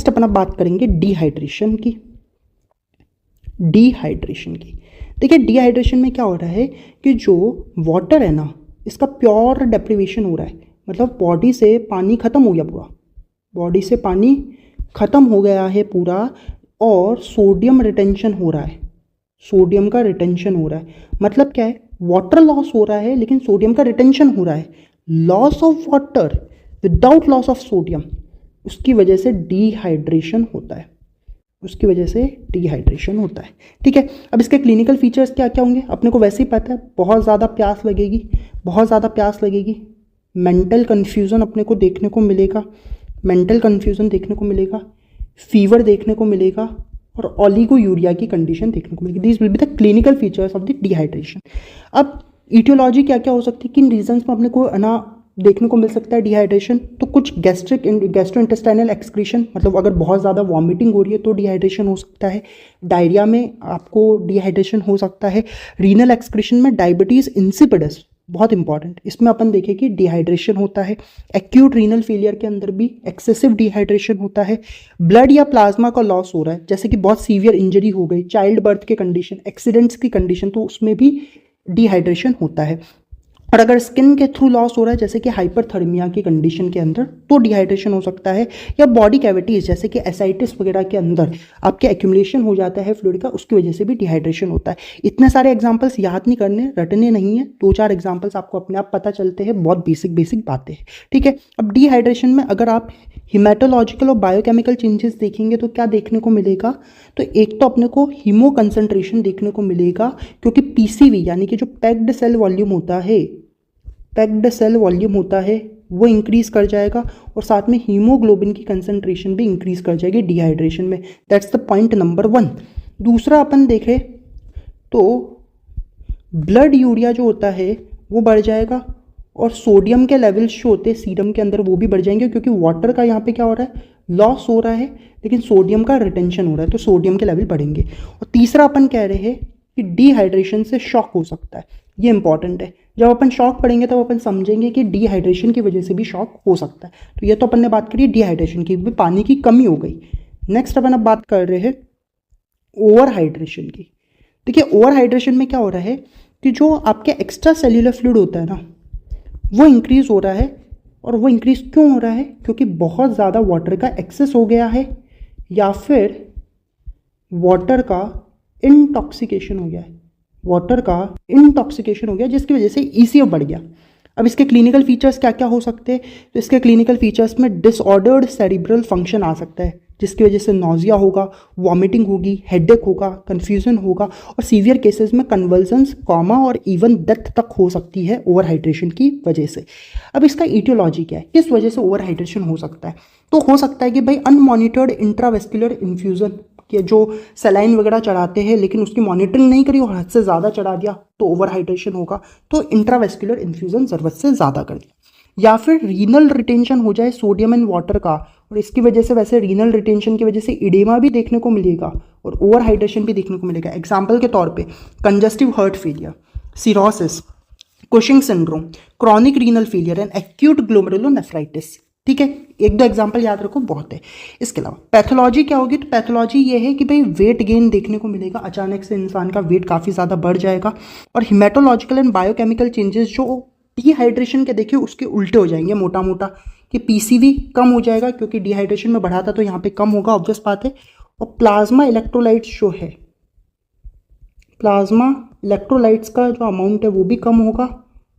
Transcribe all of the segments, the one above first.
Next अपन अब बात करेंगे डिहाइड्रेशन की। डिहाइड्रेशन की देखिए, डिहाइड्रेशन में क्या हो रहा है कि जो वाटर है ना, इसका प्योर डेप्रीवेशन हो रहा है, मतलब बॉडी से पानी खत्म हो गया पूरा, बॉडी से पानी खत्म हो गया है पूरा, और सोडियम रिटेंशन हो रहा है, सोडियम का रिटेंशन हो रहा है। मतलब क्या है, वाटर लॉस हो रहा है लेकिन सोडियम का रिटेंशन हो रहा है। Loss of water without loss of sodium, उसकी वजह से डिहाइड्रेशन होता है, उसकी वजह से डिहाइड्रेशन होता है। ठीक है, अब इसके क्लिनिकल फीचर्स क्या क्या होंगे अपने को वैसे ही पता है। बहुत ज़्यादा प्यास लगेगी, बहुत ज़्यादा प्यास लगेगी, मेंटल कन्फ्यूज़न अपने को देखने को मिलेगा, मेंटल कन्फ्यूज़न देखने को मिलेगा, फीवर देखने को मिलेगा, और ओलिगोयूरिया की कंडीशन देखने को मिलेगी। This will be the clinical features of the dehydration. अब इटियोलॉजी क्या क्या हो सकती है, किन रीजंस में अपने को ना देखने को मिल सकता है डिहाइड्रेशन। तो कुछ गैस्ट्रोइंटेस्टाइनल एक्सक्रीशन, मतलब अगर बहुत ज़्यादा वॉमिटिंग हो रही है तो डिहाइड्रेशन हो सकता है। डायरिया में आपको डिहाइड्रेशन हो सकता है। रीनल एक्सक्रीशन में डायबिटीज़ इंसिपिडस बहुत इंपॉर्टेंट, इसमें अपन देखें कि डिहाइड्रेशन होता है। एक्यूट रीनल फेलियर के अंदर भी एक्सेसिव डिहाइड्रेशन होता है। ब्लड या प्लाज्मा का लॉस हो रहा है, जैसे कि बहुत सीवियर इंजरी हो गई, चाइल्ड बर्थ के कंडीशन, एक्सीडेंट्स की कंडीशन, तो उसमें भी डिहाइड्रेशन होता है। और अगर स्किन के थ्रू लॉस हो रहा है, जैसे कि हाइपरथर्मिया की कंडीशन के अंदर, तो डिहाइड्रेशन हो सकता है। या बॉडी कैविटीज जैसे कि एसाइटिस वगैरह के अंदर आपके एक्यूमुलेशन हो जाता है फ्लूइड का, उसकी वजह से भी डिहाइड्रेशन होता है। इतने सारे एग्जांपल्स याद नहीं करने, रटने नहीं है, 2-4 एग्जांपल्स आपको अपने आप पता चलते हैं, बहुत बेसिक बातें हैं। ठीक है, अब डिहाइड्रेशन में अगर आप हिमेटोलॉजिकल और बायोकेमिकल चेंजेस देखेंगे तो क्या देखने को मिलेगा, तो एक तो अपने को हीमो कंसंट्रेशन देखने को मिलेगा, क्योंकि पीसीवी यानी कि जो पैक्ड सेल वॉल्यूम होता है, पैक्ड सेल वॉल्यूम होता है वो इंक्रीज कर जाएगा, और साथ में हीमोग्लोबिन की कंसंट्रेशन भी इंक्रीज कर जाएगी डिहाइड्रेशन में। That's the point number 1। दूसरा अपन देखें तो ब्लड यूरिया जो होता है वो बढ़ जाएगा, और सोडियम के लेवल्स जो होते हैं सीरम के अंदर वो भी बढ़ जाएंगे, क्योंकि वाटर का यहाँ पे क्या हो रहा है, लॉस हो रहा है, लेकिन सोडियम का रिटेंशन हो रहा है, तो सोडियम के लेवल बढ़ेंगे। और तीसरा अपन कह रहे हैं कि डिहाइड्रेशन से शॉक हो सकता है, ये इंपॉर्टेंट है। जब अपन शॉक पढ़ेंगे तब अपन समझेंगे कि डिहाइड्रेशन की वजह से भी शॉक हो सकता है। तो ये तो अपन ने बात करी डिहाइड्रेशन की, पानी की कमी हो गई। नेक्स्ट अपन अब बात कर रहे हैं ओवर हाइड्रेशन की। देखिए, ओवर हाइड्रेशन में क्या हो रहा है कि जो आपके एक्स्ट्रा सेल्यूलर फ्लूइड होता है ना, वो इंक्रीज हो रहा है। और वो इंक्रीज क्यों हो रहा है, क्योंकि बहुत ज़्यादा वाटर का एक्सेस हो गया है, या फिर वाटर का इंटॉक्सिकेशन हो गया है, वाटर का इंटॉक्सिकेशन हो गया, जिसकी वजह से ईसीएफ बढ़ गया। अब इसके क्लिनिकल फीचर्स क्या क्या हो सकते हैं, तो इसके क्लिनिकल फीचर्स में डिसऑर्डर्ड सेरिब्रल फंक्शन आ सकता है, जिसकी वजह से नॉजिया होगा, वॉमिटिंग होगी, हेडेक होगा, कन्फ्यूजन होगा, और सीवियर केसेस में कन्वल्जन्स, कॉमा और इवन डेथ तक हो सकती है ओवर हाइड्रेशन की वजह से। अब इसका ईटियोलॉजी क्या है, किस वजह से ओवर हाइड्रेशन हो सकता है, तो हो सकता है कि भाई अनमॉनिटर्ड इंट्रावेस्कुलर इन्फ्यूजन के जो सलाइन वगैरह चढ़ाते हैं लेकिन उसकी मॉनिटरिंग नहीं करी और हद से ज़्यादा चढ़ा दिया तो ओवर हाइड्रेशन होगा, तो इंट्रावेस्कुलर इन्फ्यूजन ज़रूरत से ज़्यादा कर दिया। या फिर रीनल रिटेंशन हो जाए सोडियम एंड वाटर का, और इसकी वजह से वैसे रीनल रिटेंशन की वजह से इडेमा भी देखने को मिलेगा और ओवर हाइड्रेशन भी देखने को मिलेगा। एग्जाम्पल के तौर पे congestive heart failure, cirrhosis, Cushing syndrome, chronic renal failure and acute glomerulonephritis. ठीक है, 1-2 एग्जाम्पल याद रखो, बहुत है। इसके अलावा पैथोलॉजी क्या होगी, तो पैथोलॉजी ये है कि भाई वेट गेन देखने को मिलेगा, अचानक से इंसान का वेट काफ़ी ज़्यादा बढ़ जाएगा। और हिमेटोलॉजिकल एंड बायोकेमिकल चेंजेस जो डिहाइड्रेशन के देखिए उसके उल्टे हो जाएंगे, मोटा मोटा कि पीसीवी कम हो जाएगा, क्योंकि डिहाइड्रेशन में बढ़ा था तो यहाँ पे कम होगा, ऑब्वियस बात है। और प्लाज्मा इलेक्ट्रोलाइट्स जो है, प्लाज्मा इलेक्ट्रोलाइट्स का जो अमाउंट है वो भी कम होगा,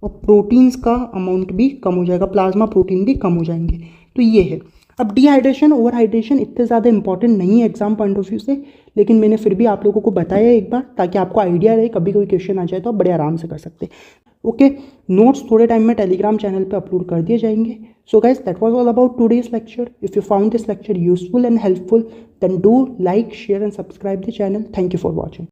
और प्रोटीन्स का अमाउंट भी कम हो जाएगा, प्लाज्मा प्रोटीन भी कम हो जाएंगे। तो ये है। अब डिहाइड्रेशन ओवर हाइड्रेशन इतने ज़्यादा इंपॉर्टेंट नहीं है एग्जाम पॉइंट ऑफ व्यू से, लेकिन मैंने फिर भी आप लोगों को बताया एक बार, ताकि आपको आइडिया रहे, कभी कोई क्वेश्चन आ जाए तो आप बड़े आराम से कर सकते हैं। ओके, नोट्स थोड़े टाइम में टेलीग्राम चैनल पे अपलोड कर दिए जाएंगे। So guys, that was all about today's lecture. If you found this lecture useful and helpful, then do like, share and subscribe the channel. Thank you for watching.